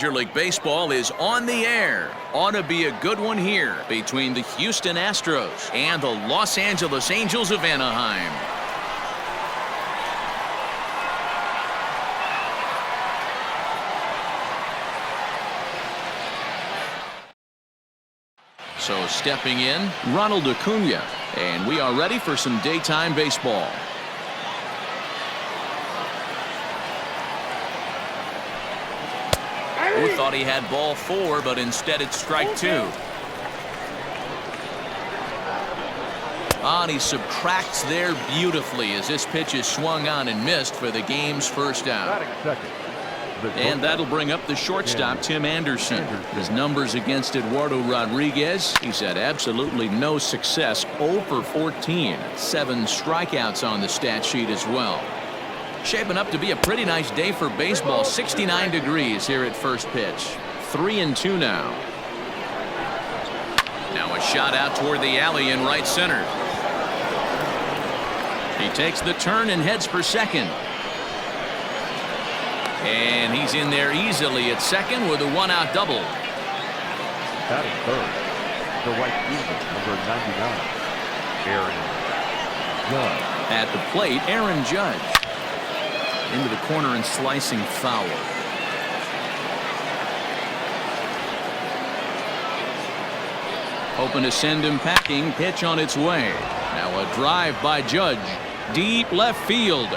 Major League Baseball is on the air. Ought to be a good one here between the Houston Astros and the Los Angeles Angels of Anaheim. So stepping in, Ronald Acuna, and we are ready for some daytime baseball. Who thought he had ball 4, but instead it's strike 2. And he subtracts there beautifully as this pitch is swung on and missed for the game's first out. And that'll bring up the shortstop, Tim Anderson. His numbers against Eduardo Rodriguez, he's had absolutely no success. 0 for 14. 7 strikeouts on the stat sheet as well. Shaping up to be a pretty nice day for baseball. 69 degrees here at first pitch. 3-2 now. Now a shot out toward the alley in right center. He takes the turn and heads for second. And he's in there easily at second with a 1-out double. Batting third, the right fielder, number 99, Aaron Judge. At the plate, Aaron Judge. Into the corner and slicing foul. Hoping to send him packing. Pitch on its way. Now a drive by Judge. Deep left field.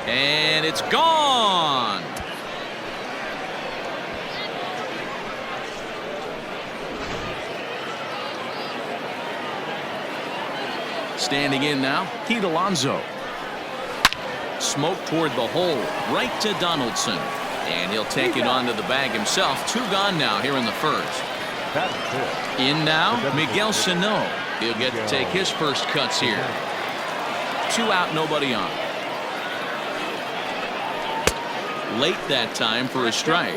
And it's gone. Standing in now, Pete Alonso. Smoke toward the hole, right to Donaldson. And he'll take it onto the bag himself. 2 gone now here in the first. In now, Miguel Sano. He'll get to take his first cuts here. 2 out, nobody on. Late that time for a strike.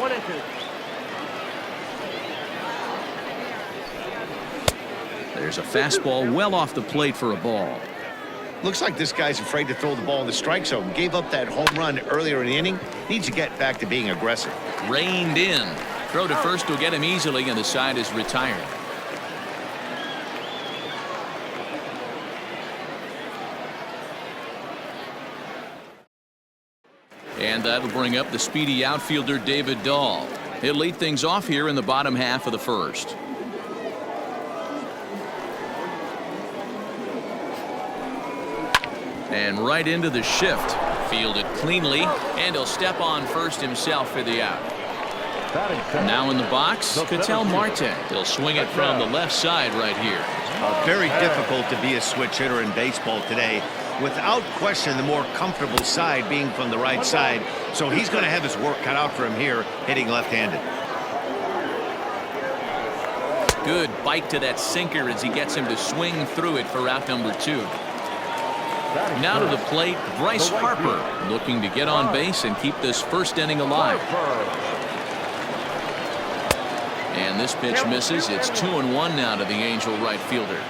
There's a fastball well off the plate for a ball. Looks like this guy's afraid to throw the ball in the strike zone. Gave up that home run earlier in the inning. Needs to get back to being aggressive. Reined in. Throw to first will get him easily, and the side is retired. And that'll bring up the speedy outfielder David Dahl. He'll lead things off here in the bottom half of the first. And right into the shift. Fielded cleanly, and he'll step on first himself for the out. Now in the box, Ketel Marte. He'll swing it from the left side right here. Very difficult to be a switch hitter in baseball today. Without question, the more comfortable side being from the right side. So he's going to have his work cut out for him here, hitting left-handed. Good bite to that sinker as he gets him to swing through it for out number 2. Now to the plate, Bryce Harper, looking to get on base and keep this first inning alive. And this pitch misses. It's 2-1 now to the Angel right fielder.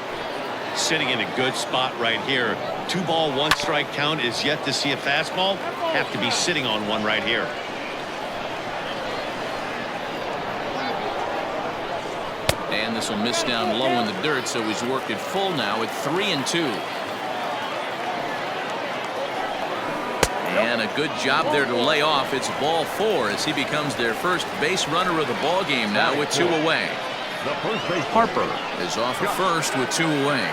Sitting in a good spot right here. 2 ball, 1 strike count is yet to see a fastball. Have to be sitting on one right here. And this will miss down low in the dirt, so he's worked it full now at 3-2. And a good job there to lay off. It's ball 4 as he becomes their first base runner of the ball game now with 2 away. Harper is off at first with 2 away.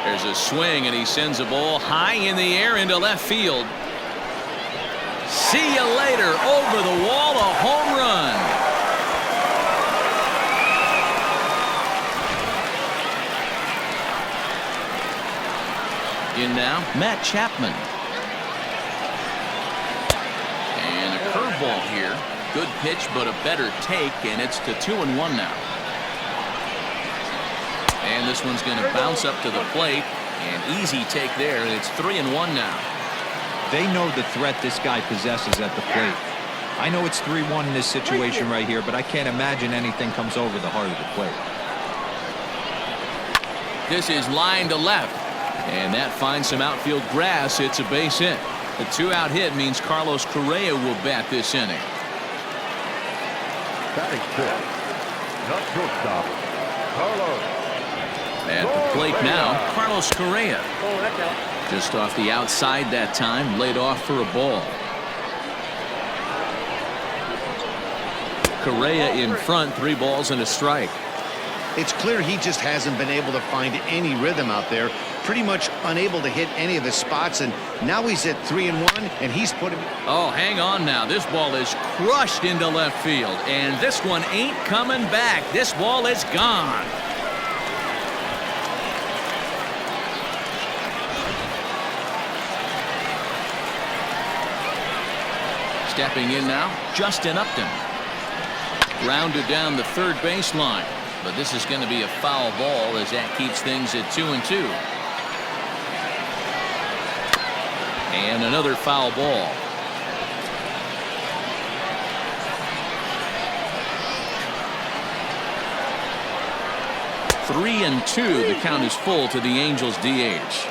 There's a swing and he sends a ball high in the air into left field. See you later. Over the wall, a home run. In now, Matt Chapman. And a curveball here. Good pitch, but a better take, and it's to 2-1 now. And this one's going to bounce up to the plate. An easy take there, and it's 3-1 now. They know the threat this guy possesses at the plate. I know it's 3-1 in this situation right here, but I can't imagine anything comes over the heart of the plate. This is line to left. And that finds some outfield grass. It's a base hit. The 2-out hit means Carlos Correa will bat this inning. Batting fifth. Not shortstop. Carlos. At the plate now, Carlos Correa. Just off the outside that time, laid off for a ball. Correa in front, 3 balls and a strike. It's clear he just hasn't been able to find any rhythm out there. Pretty much unable to hit any of his spots, and now he's at 3-1, and he's put him. Oh, hang on now. This ball is crushed into left field, and this one ain't coming back. This ball is gone. Stepping in now, Justin Upton. Grounded down the third baseline, but this is going to be a foul ball as that keeps things at 2-2. And another foul ball. Three and 2. The count is full to the Angels DH.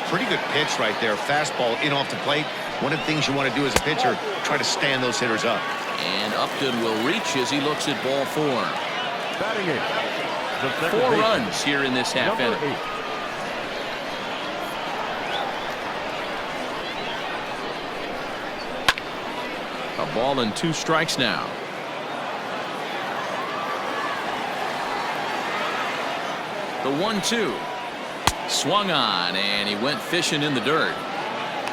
Pretty good pitch right there. Fastball in off the plate. One of the things you want to do as a pitcher, try to stand those hitters up. And Upton will reach as he looks at ball 4. Batting eighth. 4 runs here in this half inning. 8. A ball and 2 strikes now. The 1-2. Swung on, and he went fishing in the dirt.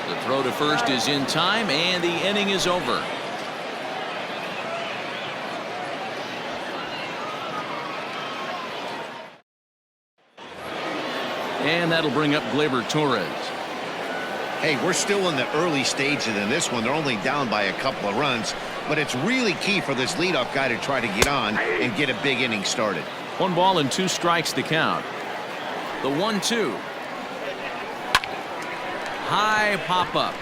The throw to first is in time, and the inning is over. And that'll bring up Gleyber Torres. Hey, we're still in the early stages in this one. They're only down by a couple of runs, but it's really key for this leadoff guy to try to get on and get a big inning started. 1 ball and 2 strikes the count. The 1-2. High pop up.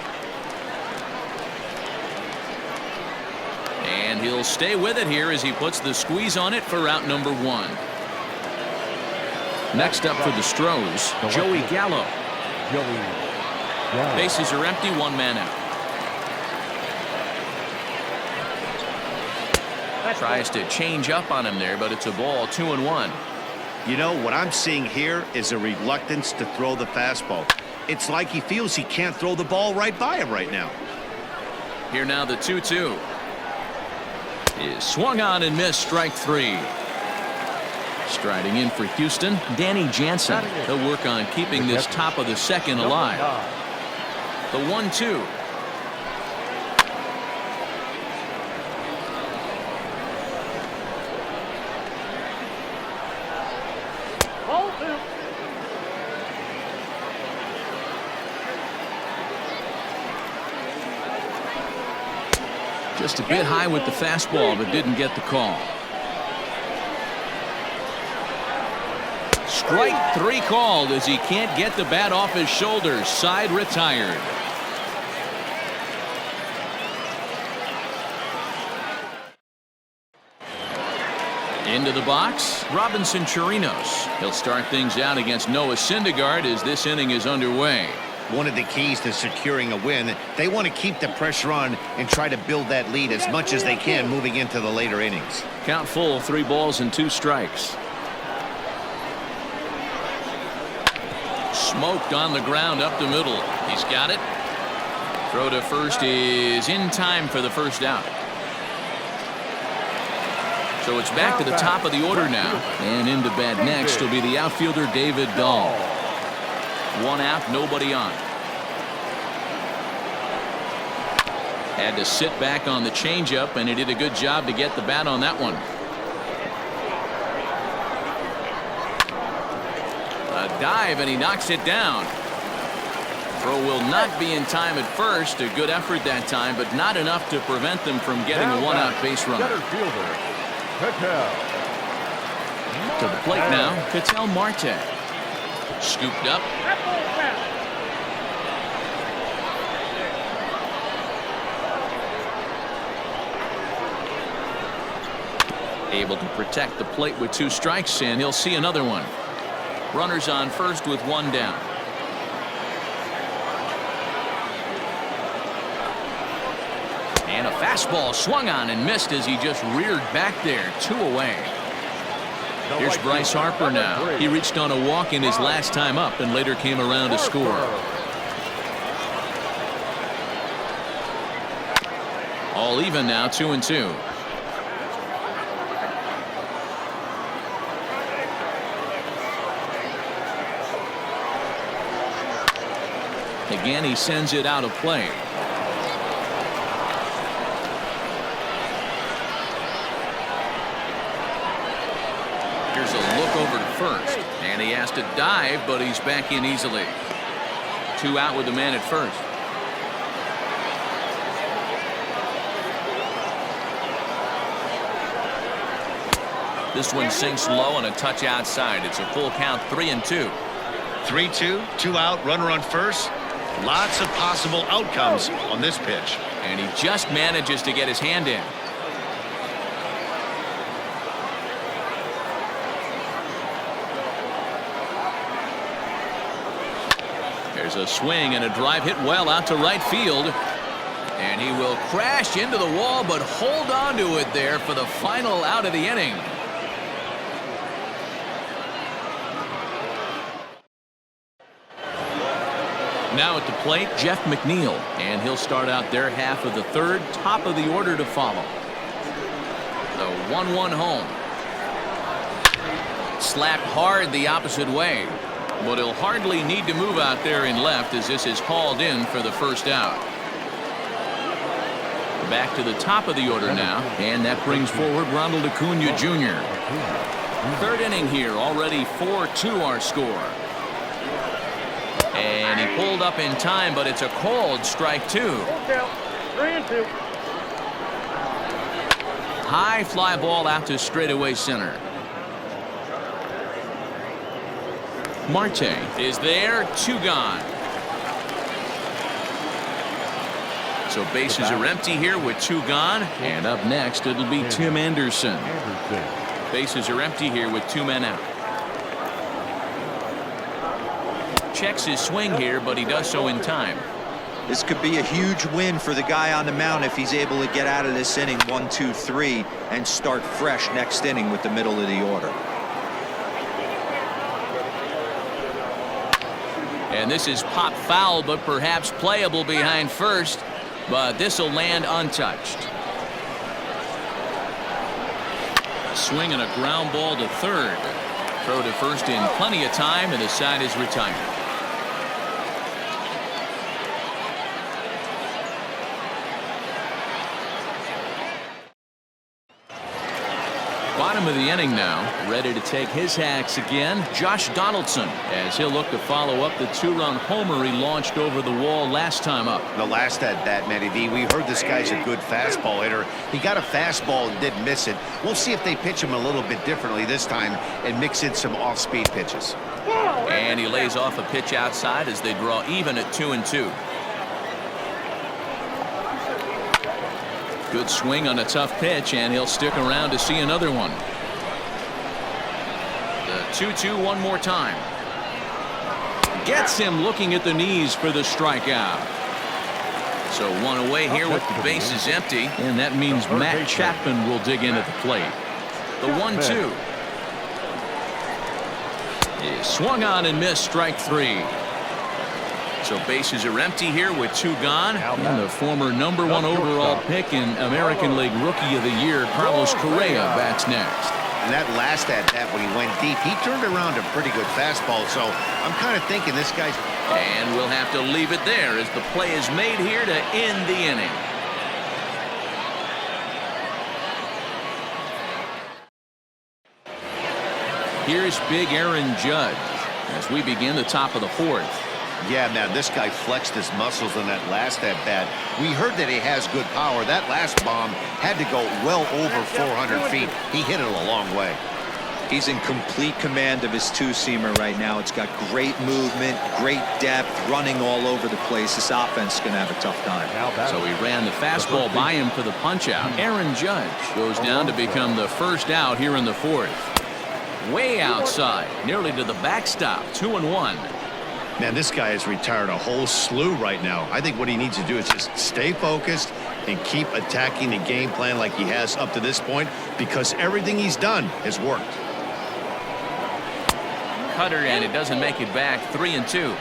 And he'll stay with it here as he puts the squeeze on it for out number 1. Next up for the Stros, Joey Gallo. Bases are empty, 1 man out. Tries to change up on him there, but it's a ball, 2-1. You know, what I'm seeing here is a reluctance to throw the fastball. It's like he feels he can't throw the ball right by him right now. Here now the 2-2. Is swung on and missed, strike 3. Striding in for Houston, Danny Jansen. He'll work on keeping this top of the second alive. The 1-2. Just a bit high with the fastball, but didn't get the call. Strike 3 called as he can't get the bat off his shoulders. Side retired. Into the box, Robinson Chirinos. He'll start things out against Noah Syndergaard as this inning is underway. One of the keys to securing a win, they want to keep the pressure on and try to build that lead as much as they can moving into the later innings. Count full, 3 balls and 2 strikes. Smoked on the ground up the middle. He's got it. Throw to first is in time for the first out. So it's back to the top of the order now. And into bat next will be the outfielder David Dahl. 1 out, nobody on. Had to sit back on the changeup, and he did a good job to get the bat on that one. A dive, and he knocks it down. Throw will not be in time at first. A good effort that time, but not enough to prevent them from getting a 1-out base runner. To the plate now, Ketel Marte. Scooped up. Able to protect the plate with 2 strikes, and he'll see another one. Runners on first with 1 down. And a fastball swung on and missed as he just reared back there. 2 away. Here's Bryce Harper now. He reached on a walk in his last time up and later came around to score. All even now, 2-2. Again, he sends it out of play. Here's a look over to first, and he has to dive, but he's back in easily. 2 out with the man at first. This one sinks low and a touch outside. It's a full count, 3-2. 3-2, 2 out, runner on first. Lots of possible outcomes on this pitch. And he just manages to get his hand in. There's a swing and a drive hit well out to right field. And he will crash into the wall, but hold on to it there for the final out of the inning. Now at the plate, Jeff McNeill, and he'll start out their half of the third, top of the order to follow. The 1-1 home. Slapped hard the opposite way, but he'll hardly need to move out there in left as this is hauled in for the first out. Back to the top of the order now, and that brings forward Ronald Acuna Jr. Third inning here, already 4-2 our score. And he pulled up in time, but it's a cold strike 2. 3-2. High fly ball out to straightaway center. Marte is there, 2 gone. So bases are empty here with 2 gone. And up next, it'll be Tim Anderson. Bases are empty here with 2 men out. Checks his swing here, but he does so in time. This could be a huge win for the guy on the mound if he's able to get out of this inning 1, 2, 3 and start fresh next inning with the middle of the order. And this is pop foul, but perhaps playable behind first. But this will land untouched. Swing and a ground ball to third. Throw to first in plenty of time, and the side is retired. Bottom of the inning now, ready to take his hacks again. Josh Donaldson, as he'll look to follow up the 2-run homer he launched over the wall last time up. The last at bat, Matty V, we heard this guy's a good fastball hitter. He got a fastball and didn't miss it. We'll see if they pitch him a little bit differently this time and mix in some off-speed pitches. And he lays off a pitch outside as they draw even at 2-2. Good swing on a tough pitch, and he'll stick around to see another one. The 2-2 one more time. Gets him looking at the knees for the strikeout. So 1 away here with the bases empty, and that means Matt Chapman will dig in at the plate. The 1-2 is swung on and missed, strike 3. So bases are empty here with 2 gone. And the former #1 overall pick in American League Rookie of the Year, Carlos Correa, bats next. And that last at bat when he went deep, he turned around a pretty good fastball. So I'm kind of thinking this guy's. And we'll have to leave it there as the play is made here to end the inning. Here's big Aaron Judge as we begin the top of the 4th. Yeah, man, this guy flexed his muscles on that last at bat. We heard that he has good power. That last bomb had to go well over 400 feet. He hit it a long way. He's in complete command of his 2-seamer right now. It's got great movement, great depth, running all over the place. This offense is going to have a tough time. So he ran the fastball by him for the punch-out. Aaron Judge goes down to become the first out here in the 4th. Way outside, nearly to the backstop, 2-1. Man, this guy has retired a whole slew right now. I think what he needs to do is just stay focused and keep attacking the game plan like he has up to this point, because everything he's done has worked. Cutter, and it doesn't make it back. 3-2.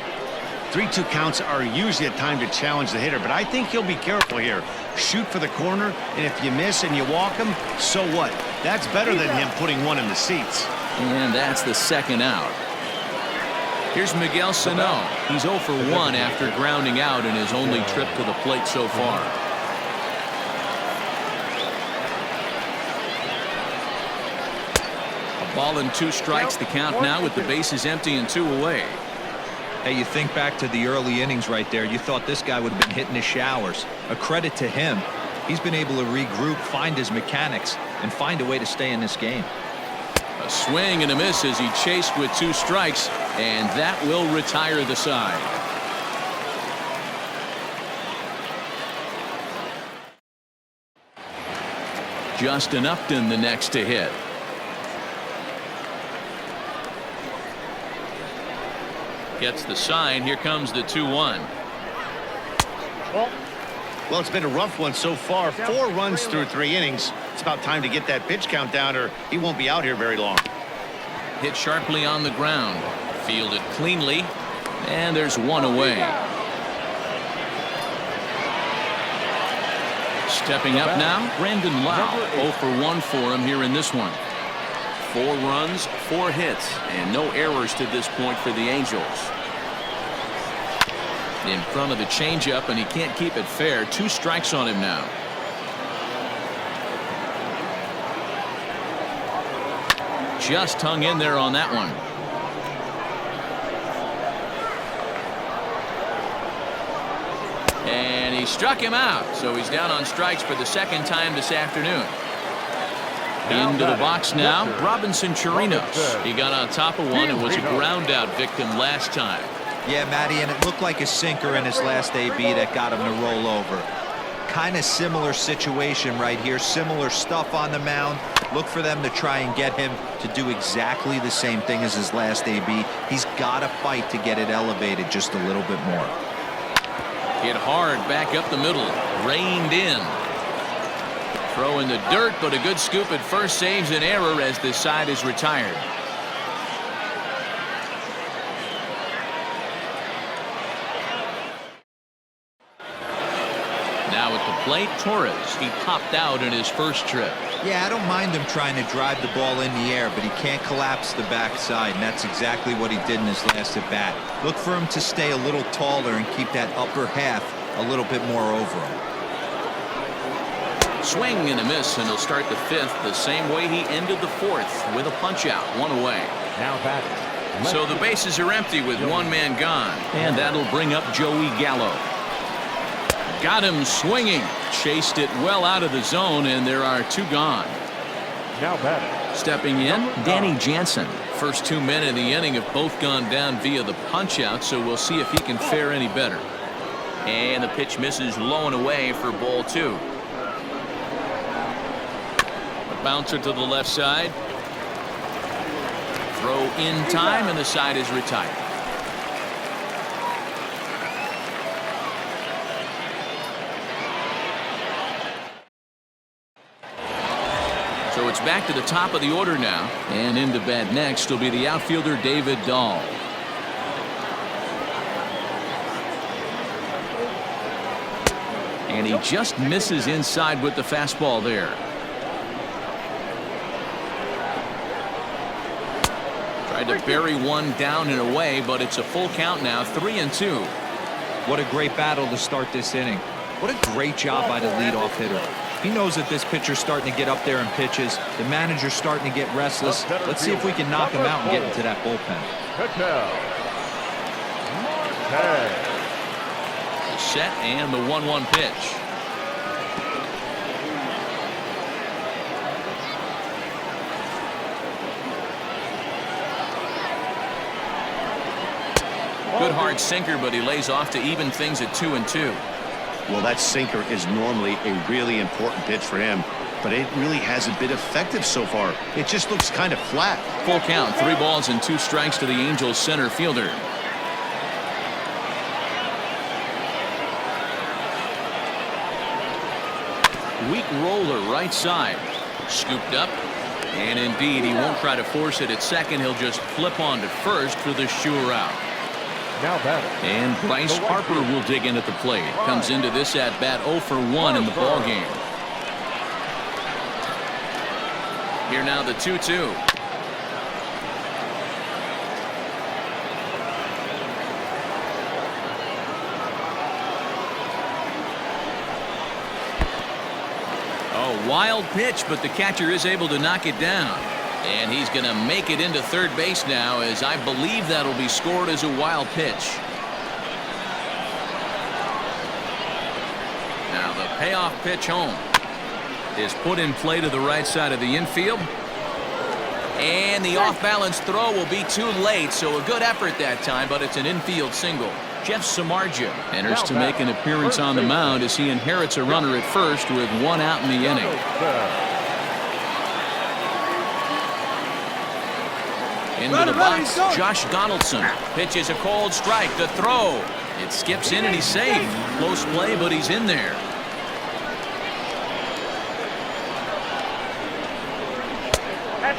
3-2 counts are usually a time to challenge the hitter, but I think he'll be careful here. Shoot for the corner, and if you miss and you walk him, so what? That's better than him putting one in the seats. And that's the second out. Here's Miguel Sano. He's 0 for 1 after grounding out in his only trip to the plate so far. A ball and 2 strikes. The count now with the bases empty and 2 away. Hey, you think back to the early innings right there. You thought this guy would have been hitting his showers. A credit to him. He's been able to regroup, find his mechanics, and find a way to stay in this game. A swing and a miss as he chased with 2 strikes, and that will retire the side. Justin Upton the next to hit. Gets the sign. Here comes the 2-1. Well, it's been a rough one so far. 4 runs through 3 innings. It's about time to get that pitch count down, or he won't be out here very long. Hit sharply on the ground. Fielded cleanly. And there's 1 away. Stepping up now, Brandon Lau. 0 for 1 for him here in this one. 4 runs, 4 hits, and no errors to this point for the Angels. In front of the changeup, and he can't keep it fair. 2 strikes on him now. Just hung in there on that one. And he struck him out, so he's down on strikes for the 2nd time this afternoon. Into the box now, Robinson Chirinos. He got on top of one and was a ground out victim last time. Yeah, Matty, and it looked like a sinker in his last AB that got him to roll over. Kind of similar situation right here. Similar stuff on the mound. Look for them to try and get him to do exactly the same thing as his last AB. He's got to fight to get it elevated just a little bit more. Hit hard back up the middle. Reined in. Throw in the dirt, but a good scoop at first saves an error as the side is retired. Now at the plate, Torres. He popped out in his first trip. Yeah, I don't mind him trying to drive the ball in the air, but he can't collapse the backside, and that's exactly what he did in his last at bat. Look for him to stay a little taller and keep that upper half a little bit more over him. Swing and a miss, and he'll start the 5th the same way he ended the 4th with a punch out. 1 away. Now batting. So the bases are empty with 1 man gone, and that'll bring up Joey Gallo. Got him swinging. Chased it well out of the zone, and there are 2 gone. Now batting. Stepping in, Danny Jansen. First 2 men in the inning have both gone down via the punch out, so we'll see if he can fare any better. And the pitch misses low and away for ball 2. A bouncer to the left side. Throw in time, and the side is retired. So it's back to the top of the order now, and into bat next will be the outfielder David Dahl. And he just misses inside with the fastball there. Tried to bury one down and away, but it's a full count now, 3-2. What a great battle to start this inning. What a great job by the leadoff hitter. He knows that this pitcher's starting to get up there in pitches. The manager's starting to get restless. Let's see if we can knock him out and get into that bullpen. Set and the 1-1 pitch. Good hard sinker, but he lays off to even things at 2-2. Well, that sinker is normally a really important pitch for him, but it really hasn't been effective so far. It just looks kind of flat. Full count, 3 balls and 2 strikes to the Angels center fielder. Weak roller right side. Scooped up. And indeed, he won't try to force it at second. He'll just flip on to first for the sure out. Now batting. And Bryce Harper will dig in at the plate. Comes into this at bat 0 for 1 in the ball game. Here now the 2-2. Wild pitch, but the catcher is able to knock it down. And he's going to make it into third base now, as I believe that'll be scored as a wild pitch. Now the payoff pitch home is put in play to the right side of the infield. And the off-balance throw will be too late, so a good effort that time, but it's an infield single. Jeff Samardzija enters to make an appearance on the mound as he inherits a runner at first with 1 out in the inning. Into the box, Josh Donaldson pitches a cold strike. The throw, it skips in and he's safe. Close play, but he's in there.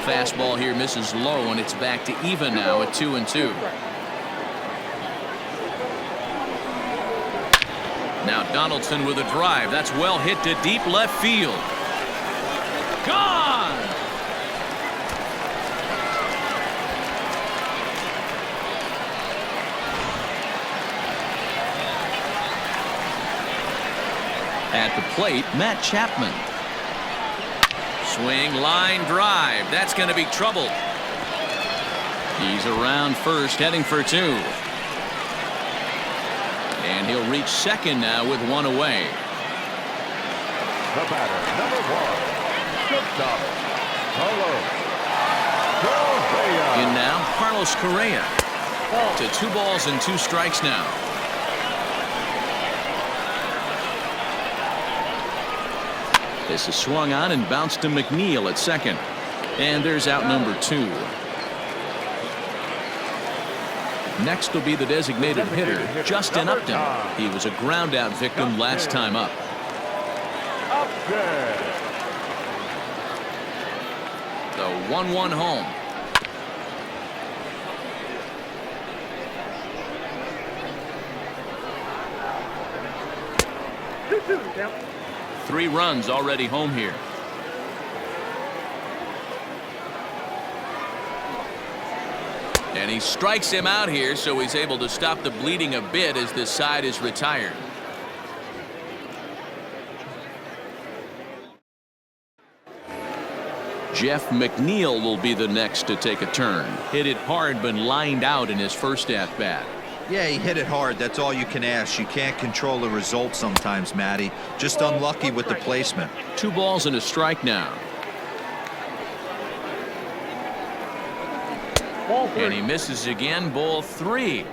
Fastball here misses low, and it's back to even now at 2-2. Now Donaldson with a drive. That's well hit to deep left field. Gone! At the plate, Matt Chapman. Swing, line drive. That's going to be trouble. He's around first, heading for 2. And he'll reach second now with 1 away. The batter, number 1. Good job. In now, Carlos Correa. To 2 balls and 2 strikes now. This is swung on and bounced to McNeill at second. And there's out number 2. Next will be the designated hitter, Justin Upton. He was a ground out victim last time up. The 1-1 home. Three runs already home here. And he strikes him out here, so he's able to stop the bleeding a bit as this side is retired. Jeff McNeill will be the next to take a turn. Hit it hard, but lined out in his first at bat. Yeah, he hit it hard. That's all you can ask. You can't control the result sometimes, Matty. Just unlucky with the placement. 2 balls and a strike now. And he misses again. Ball 3.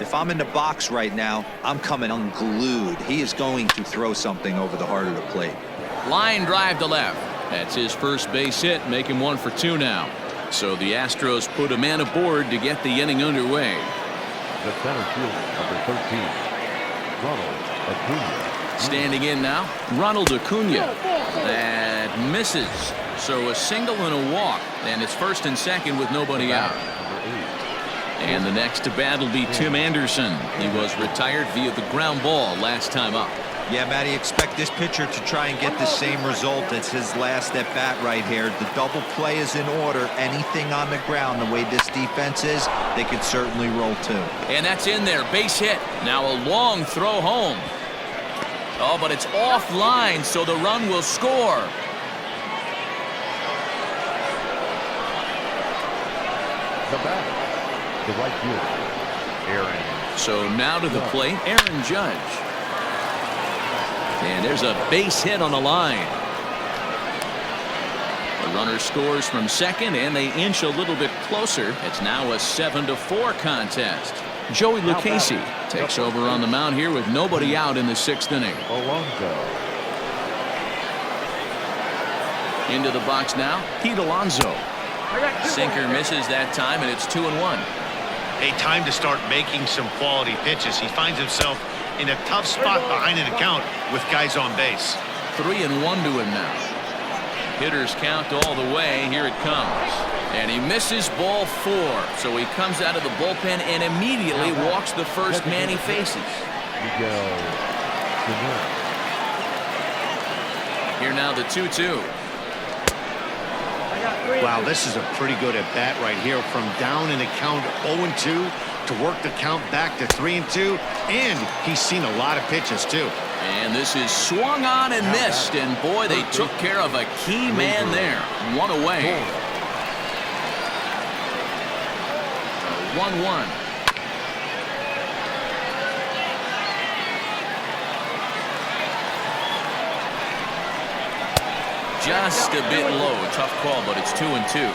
If I'm in the box right now, I'm coming unglued. He is going to throw something over the heart of the plate. Line drive to left. That's his first base hit, make him 1 for 2 now. So the Astros put a man aboard to get the inning underway. The center fielder, number 13, Ronald Acuna. Standing in now, Ronald Acuna. That misses. So a single and a walk, and it's first and second with nobody out. And the next to bat will be Tim Anderson. He was retired via the ground ball last time up. Yeah, Matty, expect this pitcher to try and get the same result as his last at bat right here. The double play is in order. Anything on the ground, the way this defense is, they could certainly roll 2. And that's in there. Base hit. Now a long throw home. Oh, but it's offline, so the run will score. The batter, the right fielder, Aaron. So now to the plate, Aaron Judge. And there's a base hit on the line. The runner scores from second, and they inch a little bit closer. It's now a 7-4 contest. Joey Lucchesi takes over on the mound here with nobody out in the 6th inning. Alonso. Into the box now, Pete Alonso. Sinker misses that time, and it's 2-1. Hey, time to start making some quality pitches. He finds himself in a tough spot behind an account with guys on base. 3-1 to him now. Hitters count all the way. Here it comes. And he misses ball 4. So he comes out of the bullpen and immediately walks the first man he faces. Here now the 2-2. Wow, this is a pretty good at bat right here, from down in the count 0-2 to work the count back to 3-2, and he's seen a lot of pitches too. And this is swung on and missed, and boy, they took care of a key man there. 1 away. 1-1. Just a bit low. Tough call, but it's 2-2.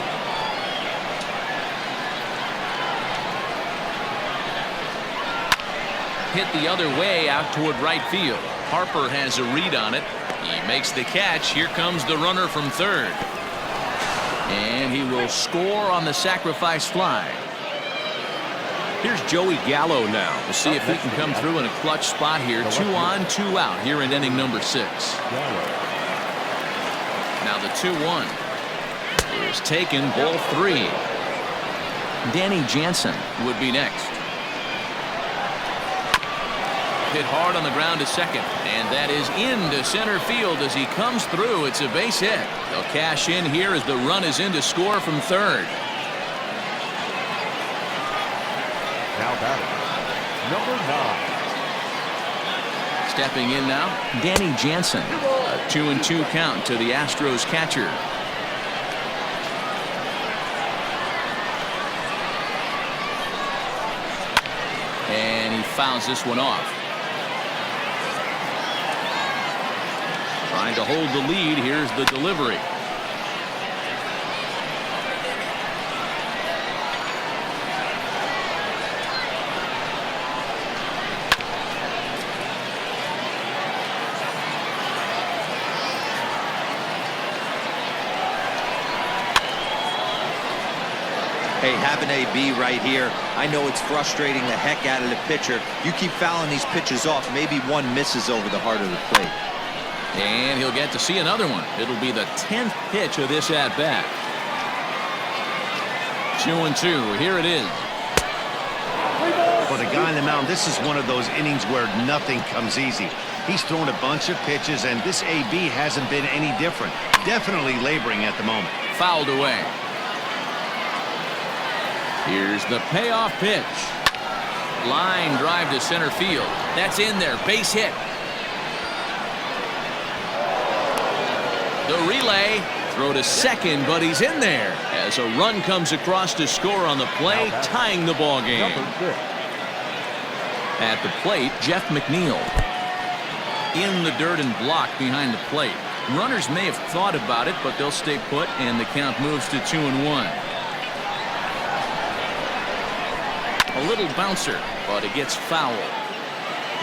Hit the other way out toward right field. Harper has a read on it. He makes the catch. Here comes the runner from third. And he will score on the sacrifice fly. Here's Joey Gallo now. We'll see if he can come through in a clutch spot here. 2 on, 2 out here in inning number 6. Now the 2-1 is taken, ball 3. Danny Jansen would be next. Hit hard on the ground to second, and that is into center field as he comes through. It's a base hit. They'll cash in here as the run is in to score from third. Now batting, number 9. Stepping in now, Danny Jansen. A 2-2 count to the Astros catcher. And he fouls this one off. Trying to hold the lead. Here's the delivery. Hey, have an AB right here. I know it's frustrating the heck out of the pitcher. You keep fouling these pitches off, maybe one misses over the heart of the plate. And he'll get to see another one. It'll be the 10th pitch of this at-bat. 2-2. Here it is. For the guy on the mound, this is one of those innings where nothing comes easy. He's thrown a bunch of pitches, and this AB hasn't been any different. Definitely laboring at the moment. Fouled away. Here's the payoff pitch. Line drive to center field. That's in there. Base hit. The relay. Throw to second, but he's in there as a run comes across to score on the play, tying the ball game. At the plate, Jeff McNeill. In the dirt and blocked behind the plate. Runners may have thought about it, but they'll stay put, and the count moves to 2-1. A little bouncer, but it gets fouled.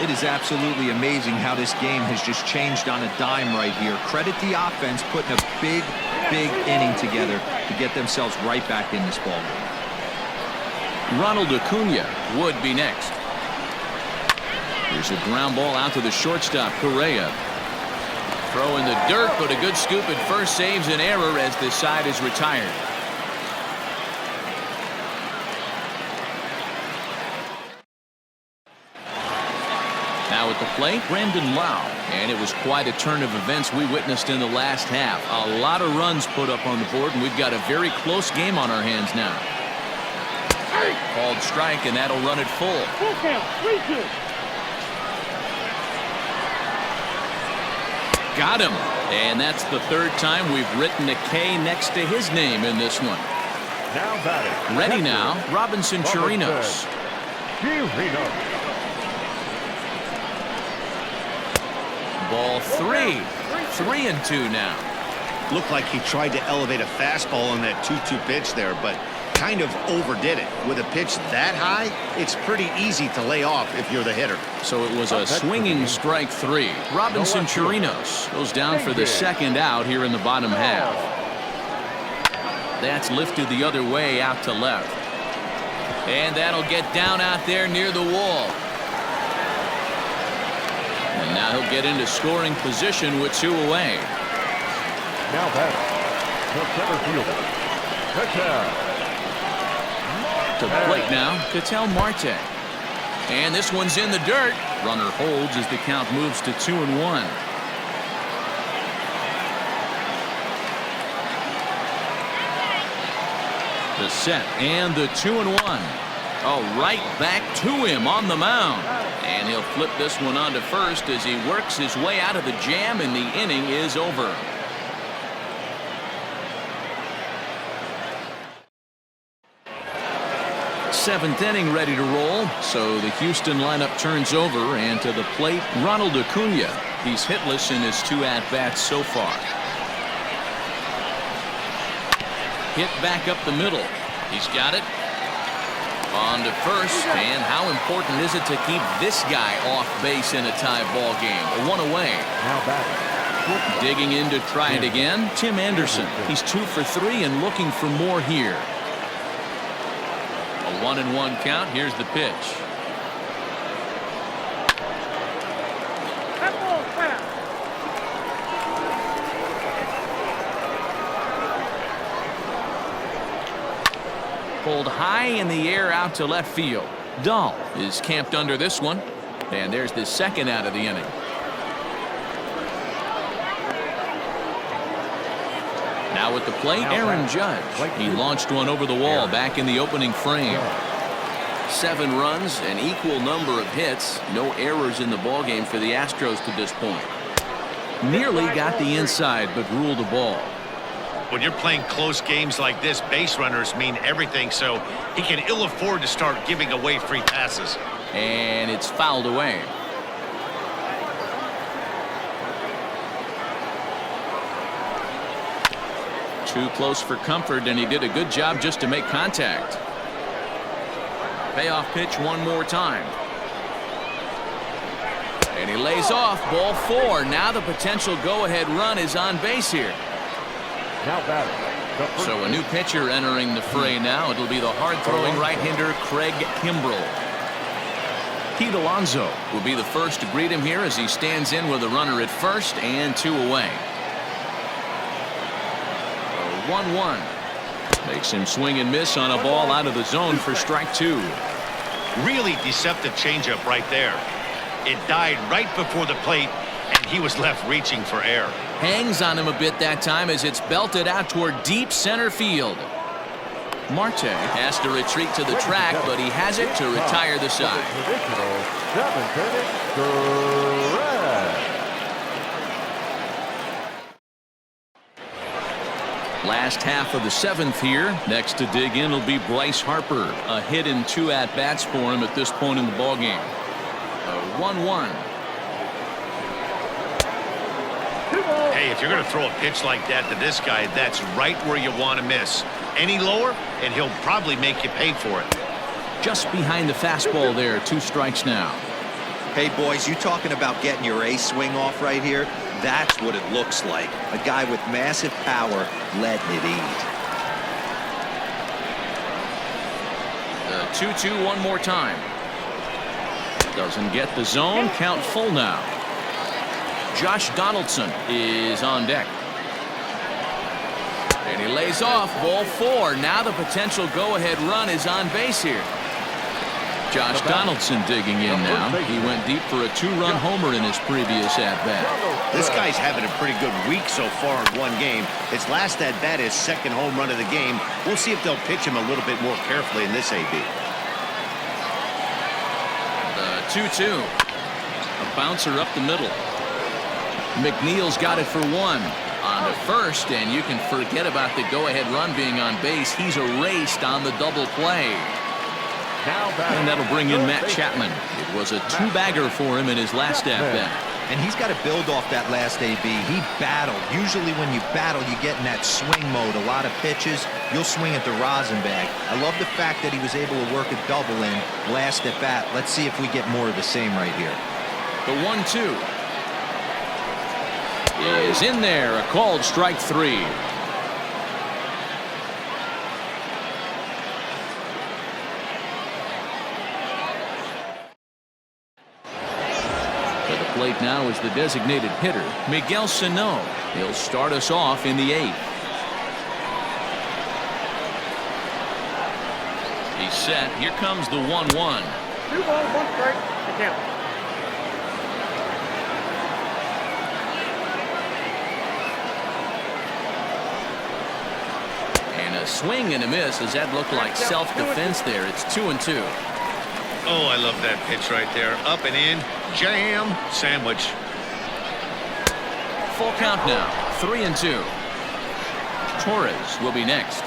It is absolutely amazing how this game has just changed on a dime right here. Credit the offense putting a big inning together to get themselves right back in this ball game. Ronald Acuna would be next. Here's a ground ball out to the shortstop, Correa. Throw in the dirt, but a good scoop at first saves an error as this side is retired. Now at the plate, Brandon Lau. And it was quite a turn of events we witnessed in the last half. A lot of runs put up on the board, and we've got a very close game on our hands now. Called strike, and that'll run it full. Full count, 3-2. Got him. And that's the third time we've written a K next to his name in this one. Now batting. Ready now, Robinson Chirinos. Ball 3. 3-2 now. Looked like he tried to elevate a fastball on that 2-2 pitch there, but kind of overdid it. With a pitch that high, it's pretty easy to lay off if you're the hitter. So it was a swinging strike 3. Robinson Chirinos goes down for the second out here in the bottom half. That's lifted the other way out to left. And that'll get down out there near the wall. And Now he'll get into scoring position with 2 away. Now batting, the center fielder, Ketel. To the plate now, Ketel Marte. And this one's in the dirt. Runner holds as the count moves to 2-1. The set and the 2-1. Oh, right back to him on the mound. And he'll flip this one onto first as he works his way out of the jam, and the inning is over. Seventh inning ready to roll, so the Houston lineup turns over, and to the plate, Ronald Acuna. He's hitless in his 2 at-bats so far. Hit back up the middle. He's got it. On to first, and how important is it to keep this guy off base in a tie ball game? 1 away. Now batting. Digging in to try it again, Tim Anderson. He's 2 for 3 and looking for more here. A 1-1 count. Here's the pitch. Pulled high in the air out to left field. Dahl is camped under this one. And there's the second out of the inning. Now at the plate, Aaron Judge. He launched one over the wall back in the opening frame. 7 runs, an equal number of hits. No errors in the ballgame for the Astros to this point. Nearly got the inside, but ruled the ball. When you're playing close games like this, base runners mean everything, so he can ill afford to start giving away free passes. And it's fouled away. Too close for comfort, and he did a good job just to make contact. Payoff pitch one more time. And he lays off, ball 4. Now the potential go-ahead run is on base here. Now batting. So a new pitcher entering the fray now. It'll be the hard-throwing right-hander Craig Kimbrell. Pete Alonso will be the first to greet him here as he stands in with a runner at first and 2 away. 1-1. Makes him swing and miss on a ball out of the zone for strike 2. Really deceptive changeup right there. It died right before the plate, and he was left reaching for air. Hangs on him a bit that time as it's belted out toward deep center field. Marte has to retreat to the track, but he has it to retire the side. Last half of the 7th here. Next to dig in will be Bryce Harper. A hit in 2 at-bats for him at this point in the ballgame. 1-1. Hey, if you're going to throw a pitch like that to this guy, that's right where you want to miss. Any lower, and he'll probably make you pay for it. Just behind the fastball there. 2 strikes now. Hey, boys, you talking about getting your A swing off right here? That's what it looks like. A guy with massive power letting it eat. The 2-2 one more time. Doesn't get the zone. Count full now. Josh Donaldson is on deck. And he lays off, ball 4. Now the potential go-ahead run is on base here. Josh Donaldson digging in now. He went deep for a 2-run homer in his previous at-bat. This guy's having a pretty good week so far in one game. His last at-bat is 2nd home run of the game. We'll see if they'll pitch him a little bit more carefully in this AB. The 2-2. A bouncer up the middle. McNeill's got it for 1. On to first, and you can forget about the go-ahead run being on base. He's erased on the double play. And that'll bring in Matt Chapman. It was a 2-bagger for him in his last at-bat. And he's got to build off that last AB. He battled. Usually when you battle, you get in that swing mode. A lot of pitches, you'll swing at the rosin bag. I love the fact that he was able to work a double in last at bat. Let's see if we get more of the same right here. The 1-2 is in there. A called strike 3. plate now is the designated hitter, Miguel Sano. He'll start us off in the 8th. He's set. Here comes the 1-1. 2 balls, 1 strike. The count. And a swing and a miss. Does that look like self-defense there? It's 2-2. Oh, I love that pitch right there. Up and in. Jam. Sandwich. Full count now. 3-2. Torres will be next.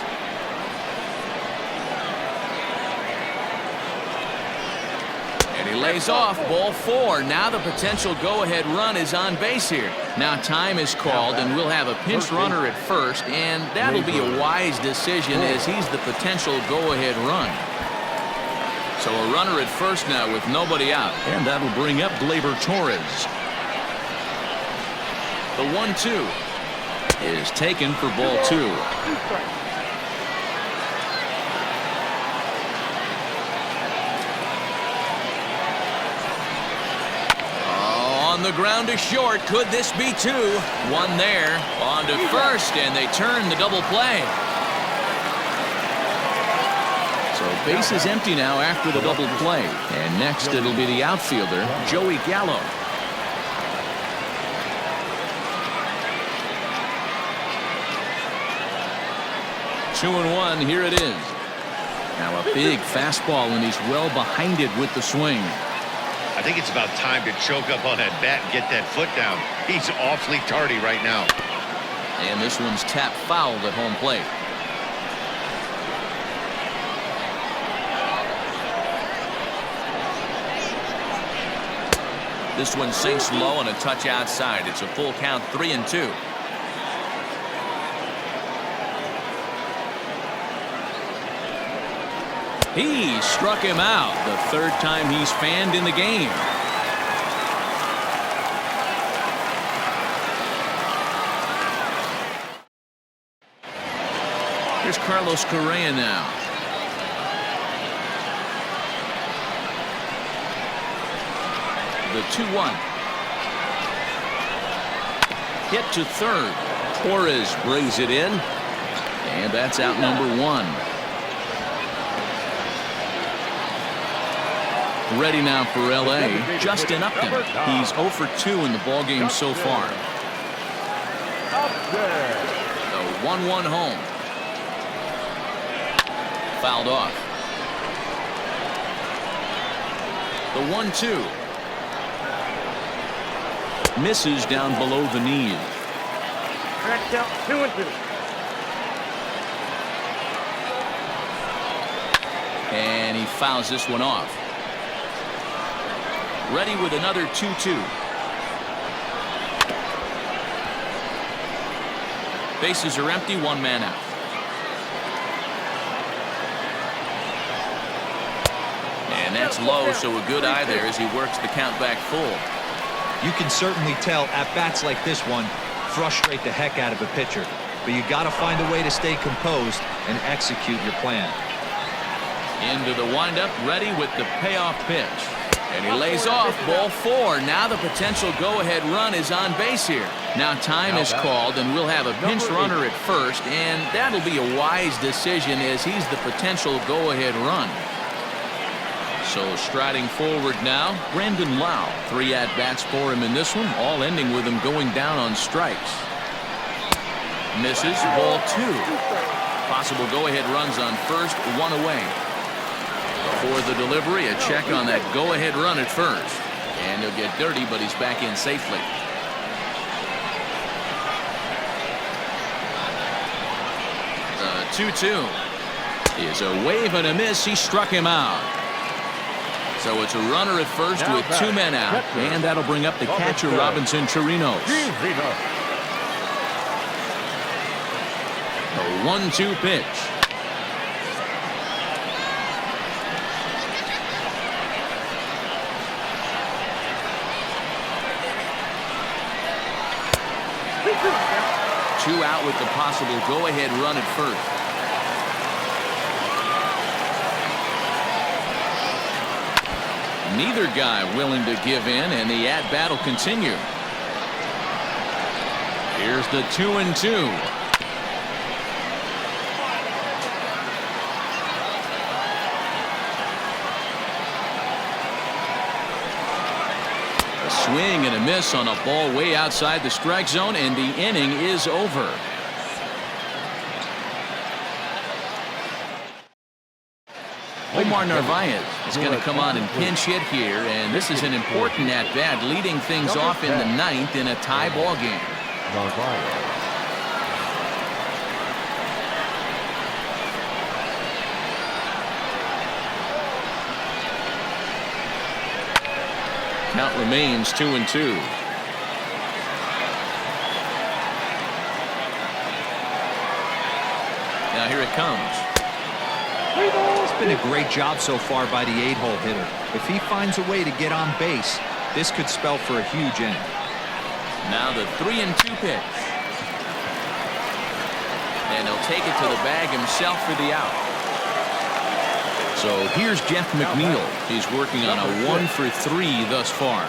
And he lays off. Ball 4. Now the potential go-ahead run is on base here. Now time is called, and we'll have a pinch runner at first, and that'll be a wise decision as he's the potential go-ahead run. So a runner at first now with nobody out, and that'll bring up Gleyber Torres. The 1-2 is taken for ball 2. 2 strikes. On the ground to short. Could this be 2? 1 there. On to first, and they turn the double play. So base is empty now after the double play. And next it'll be the outfielder, Joey Gallo. Two and 1. Here it is. Now a big fastball, and he's well behind it with the swing. I think it's about time to choke up on that bat and get that foot down. He's awfully tardy right now. And this one's tapped foul at home plate. This one sinks low and a touch outside. It's a full count, 3-2. He struck him out the 3rd time he's fanned in the game. Here's Carlos Correa now. The 2-1. Hit to 3rd. Torres brings it in, and that's out number 1. Ready now for L.A. Justin Upton. He's 0 for 2 in the ballgame so far. The 1-1 home. Fouled off. The 1-2. Misses down below the knees. Track count 2-2. And he fouls this one off. Ready with another 2-2. Bases are empty, 1 man out. And that's low, so a good eye there as he works the count back full. You can certainly tell at bats like this one frustrate the heck out of a pitcher, but you got to find a way to stay composed and execute your plan. Into the windup, ready with the payoff pitch. And he lays off. Ball 4. Now the potential go-ahead run is on base here. Now time is called, and we'll have a pinch runner at first, and that'll be a wise decision as he's the potential go-ahead run. So striding forward now, Brandon Lau. 3 at-bats for him in this one, all ending with him going down on strikes. Misses. Ball 2. Possible go-ahead runs on first, 1 away. For the delivery, a check on that go-ahead run at first. And he'll get dirty, but he's back in safely. The 2-2 is a wave and a miss. He struck him out. So it's a runner at first with 2 men out. And that'll bring up the catcher, Robinson Chirinos. A 1-2 pitch. Two out with the possible go-ahead run at first. Neither guy willing to give in, and the at-bat will continue. Here's the 2-2. A swing and a miss on a ball way outside the strike zone, and the inning is over. Omar Narvaez is going to come on and pinch hit here, and this is an important at-bat, leading things off in the 9th in a tie ball game. Count remains 2-2. Now here it comes. It's been a great job so far by the 8-hole hitter. If he finds a way to get on base, this could spell for a huge inning. Now the 3-2 pitch. And he'll take it to the bag himself for the out. So here's Jeff McNeill. He's working on a 1-for-3 thus far.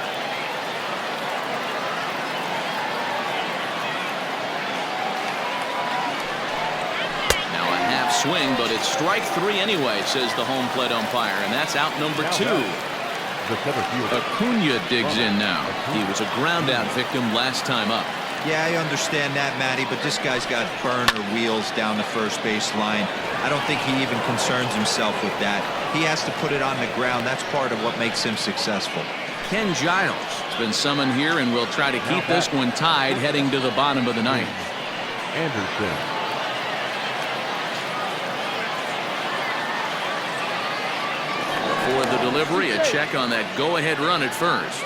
Now a half swing, but it's strike 3 anyway, says the home plate umpire, and that's out number 2. Acuna digs in now. He was a ground out victim last time up. Yeah, I understand that, Matty, but this guy's got burner wheels down the first base line. I don't think he even concerns himself with that. He has to put it on the ground. That's part of what makes him successful. Ken Giles has been summoned here and will try to keep this one tied heading to the bottom of the 9th. Anderson. For the delivery, a check on that go-ahead run at first.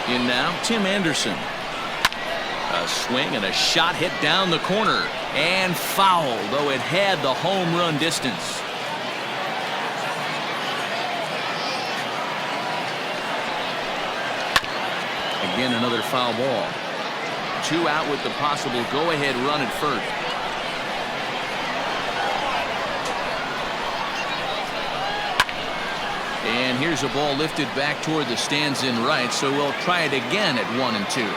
In now, Tim Anderson. A swing and a shot hit down the corner. And foul, though it had the home run distance. Again, another foul ball. 2 out with the possible go-ahead run at first. And here's a ball lifted back toward the stands in right, so we'll try it again at 1-2.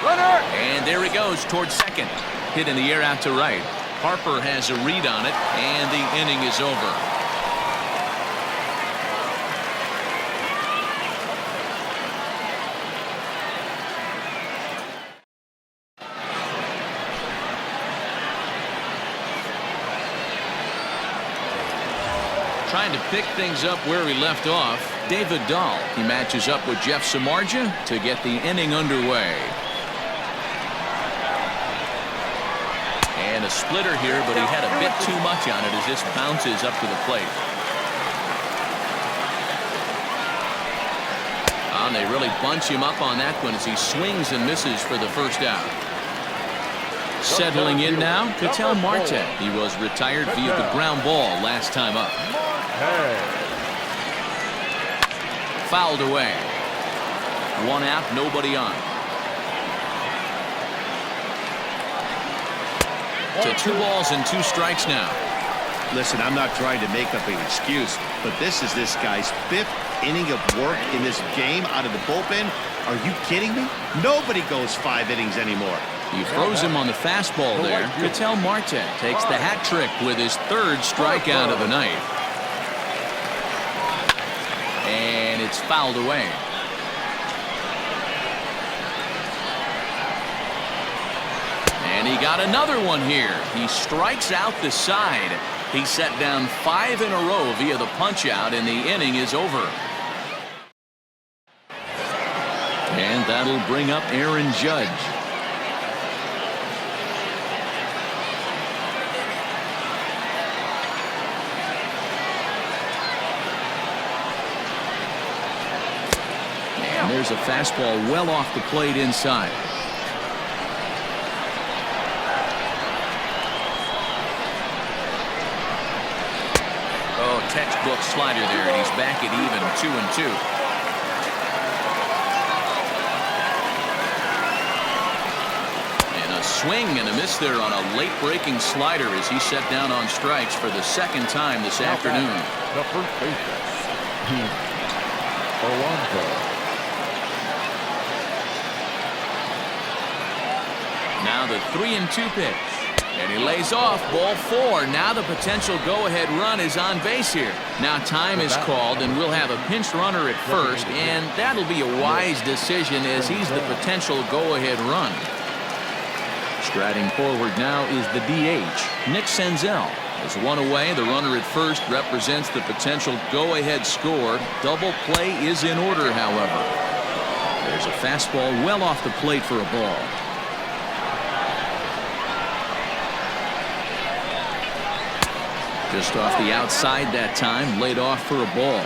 Runner! And there he goes towards second. Hit in the air out to right. Harper has a read on it, and the inning is over. Trying to pick things up where we left off, David Dahl. He matches up with Jeff Samardzija to get the inning underway. And a splitter here, but he had a bit too much on it as this bounces up to the plate. And they really bunch him up on that one as he swings and misses for the first out. Settling in now, Ketel Marte. He was retired via the ground ball last time up. Fouled away. 1 out, nobody on. To 2 balls and 2 strikes now. Listen, I'm not trying to make up an excuse, but this is this guy's 5th inning of work in this game out of the bullpen. Are you kidding me? Nobody goes 5 innings anymore. He throws him on the fastball there. Ketel Marte takes the hat trick with his 3rd strikeout of the night. And it's fouled away. And he got another one here. He strikes out the side. He set down 5 in a row via the punch-out, and the inning is over. And that'll bring up Aaron Judge. And there's a fastball well off the plate inside. Oh, textbook slider there, and he's back at even 2-2. swing and a miss there on a late breaking slider as he set down on strikes for the second time this afternoon. The first baseman, Alonso. Now the 3-2 pitch. And he lays off, ball 4. Now the potential go-ahead run is on base here. Now time is called, and we'll have a pinch runner at first, and that'll be a wise decision as he's the potential go-ahead run. Striding forward now is the DH, Nick Senzel. As one away, the runner at first represents the potential go-ahead score. Double play is in order, however. There's a fastball well off the plate for a ball. Just off the outside that time, laid off for a ball.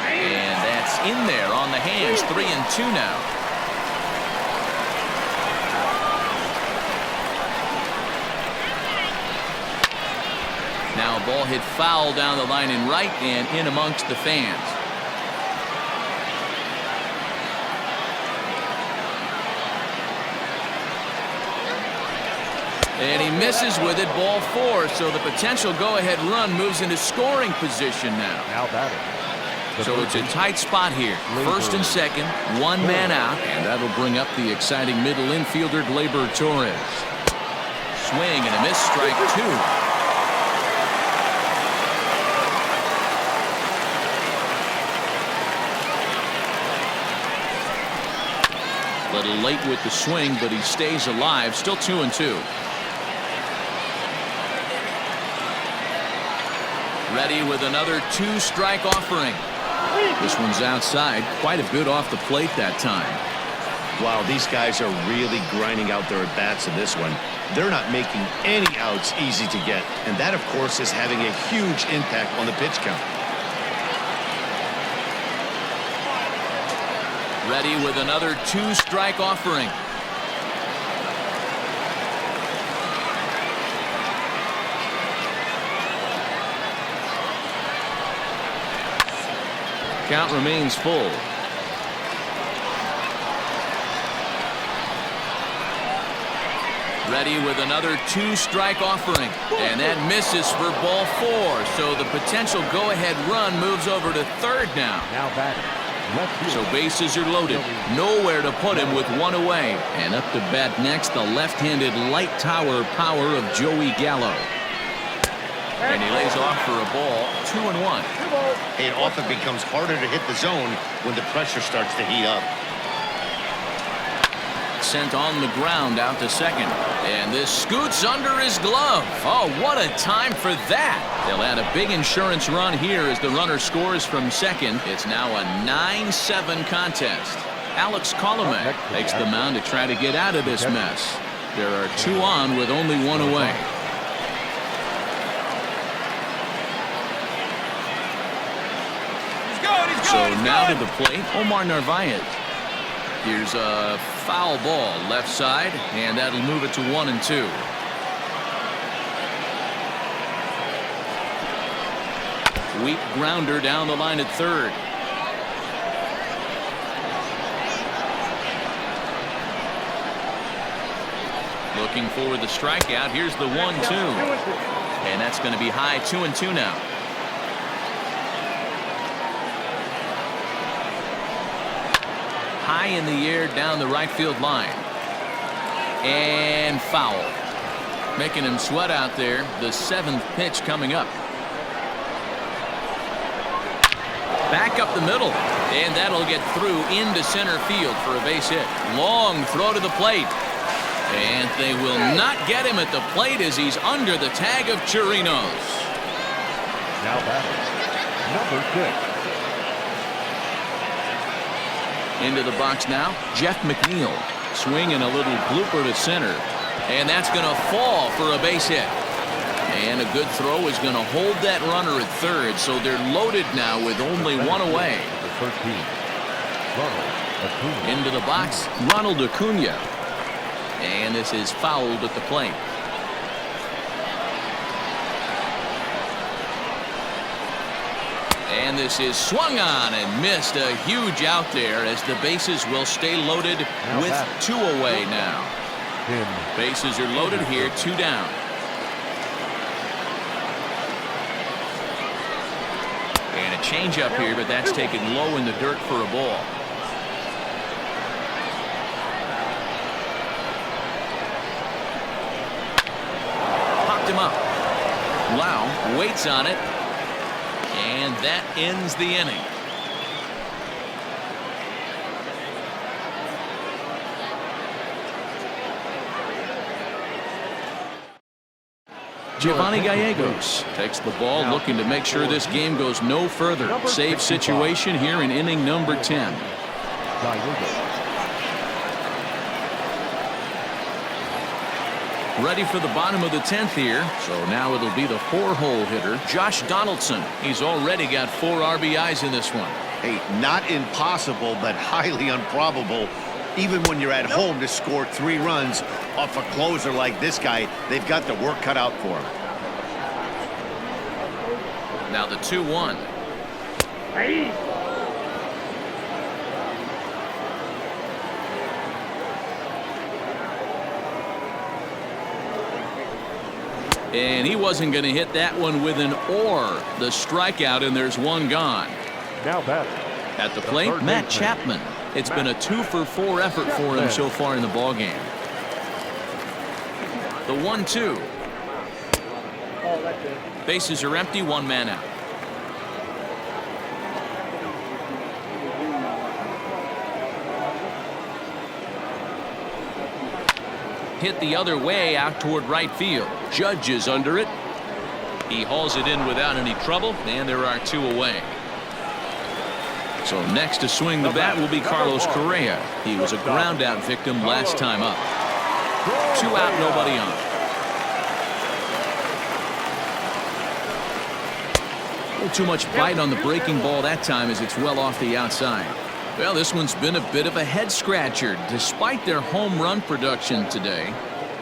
And that's in there on the hands. 3-2 now. Now a ball hit foul down the line in right and in amongst the fans. And he misses with it, ball 4. So the potential go-ahead run moves into scoring position now. Now batting. So it's a tight spot here. First and second, one man out, and that'll bring up the exciting middle infielder, Gleyber Torres. Swing and a miss, strike 2. Little late with the swing, but he stays alive. Still 2-2. Ready with another 2-strike offering. This one's outside. Quite a bit off the plate that time. Wow, these guys are really grinding out their at-bats in this one. They're not making any outs easy to get. And that, of course, is having a huge impact on the pitch count. Ready with another 2-strike offering. Count remains full. Ready with another 2-strike offering. And that misses for ball 4. So the potential go-ahead run moves over to third now. Now batting. So bases are loaded. Nowhere to put him with one away. And up to bat next, the left-handed light tower power of Joey Gallo. And he lays off for a ball. 2-1. It often becomes harder to hit the zone when the pressure starts to heat up. Sent on the ground out to second. And this scoots under his glove. Oh, what a time for that. They'll add a big insurance run here as the runner scores from second. It's now a 9-7 contest. Alex Colomé takes the mound to try to get out of this mess. There are 2 on with only 1 away. So now to the plate, Omar Narvaez. Here's a foul ball left side, and that'll move it to 1-2. Weak grounder down the line at third. Looking for the strikeout. Here's the 1-2. And that's going to be high. 2-2 now. High in the air down the right field line. And foul. Making him sweat out there. The 7th pitch coming up. Back up the middle. And that'll get through into center field for a base hit. Long throw to the plate. And they will not get him at the plate as he's under the tag of Chirinos. Now batting. Number 6. Into the box now, Jeff McNeill. Swinging a little blooper to center. And that's going to fall for a base hit. And a good throw is going to hold that runner at third. So they're loaded now with only 1 away. Number 13. Ronald Acuna. Into the box, Ronald Acuna. And this is fouled at the plate. And this is swung on and missed. A huge out there as the bases will stay loaded with 2 away now. Bases are loaded here, 2 down. And a change up here, but that's taken low in the dirt for a ball. Popped him up. Lau waits on it. And that ends the inning. Giovanni Gallegos takes the ball, looking to make sure this game goes no further. Save situation here in inning number 10. Ready for the bottom of the 10th here. So now it'll be the 4-hole hitter, Josh Donaldson. He's already got 4 RBIs in this one. Hey, not impossible, but highly improbable. Even when you're at home to score 3 runs off a closer like this guy, they've got the work cut out for him. Now the 2-1. And he wasn't going to hit that one with an or. The strikeout, and there's 1 gone. Now batting at the plate, Matt Chapman. It's been a 2-for-4 effort for him so far in the ballgame. The 1-2. Bases are empty, 1 man out. Hit the other way out toward right field. Judge is under it. He hauls it in without any trouble, and there are 2 away. So next to swing the bat will be Carlos Correa. He was a ground out victim last time up. 2 out, nobody on. A little too much bite on the breaking ball that time as it's well off the outside. Well, this one's been a bit of a head scratcher despite their home run production today.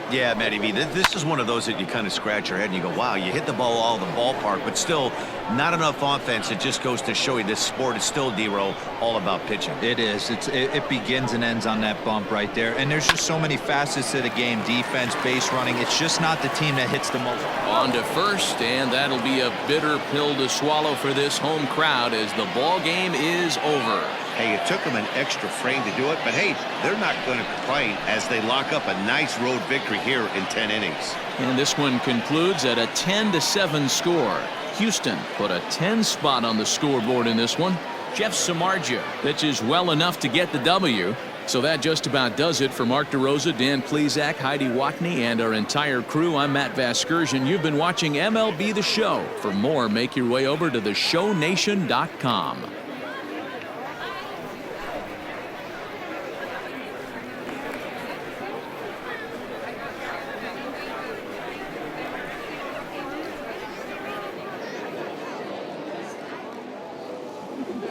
Yeah, Matty V, this is one of those that you kind of scratch your head and you go, wow, you hit the ball all the ballpark, but still not enough offense. It just goes to show you this sport is still, D-Row, all about pitching. It is. It begins and ends on that bump right there. And there's just so many facets to the game. Defense, base running. It's just not the team that hits the most. On to first, and that'll be a bitter pill to swallow for this home crowd as the ball game is over. Hey, it took them an extra frame to do it, but hey, they're not going to complain as they lock up a nice road victory here in 10 innings. And this one concludes at a 10-7 score. Houston put a 10 spot on the scoreboard in this one. Jeff Samardzija pitches well enough to get the W. So that just about does it for Mark DeRosa, Dan Plesac, Heidi Watney, and our entire crew. I'm Matt Vasgersian. You've been watching MLB The Show. For more, make your way over to theshownation.com.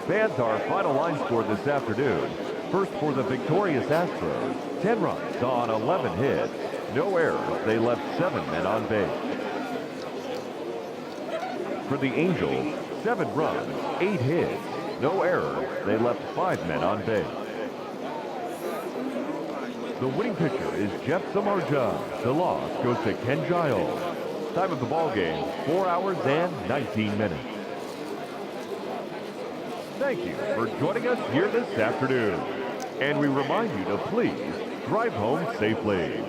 Fans, our final line score this afternoon. First for the victorious Astros, 10 runs on 11 hits. No errors. They left 7 men on base. For the Angels, 7 runs, 8 hits. No errors. They left 5 men on base. The winning pitcher is Jeff Samardzija. The loss goes to Ken Giles. Time of the ball game, 4 hours and 19 minutes. Thank you for joining us here this afternoon. And we remind you to please drive home safely.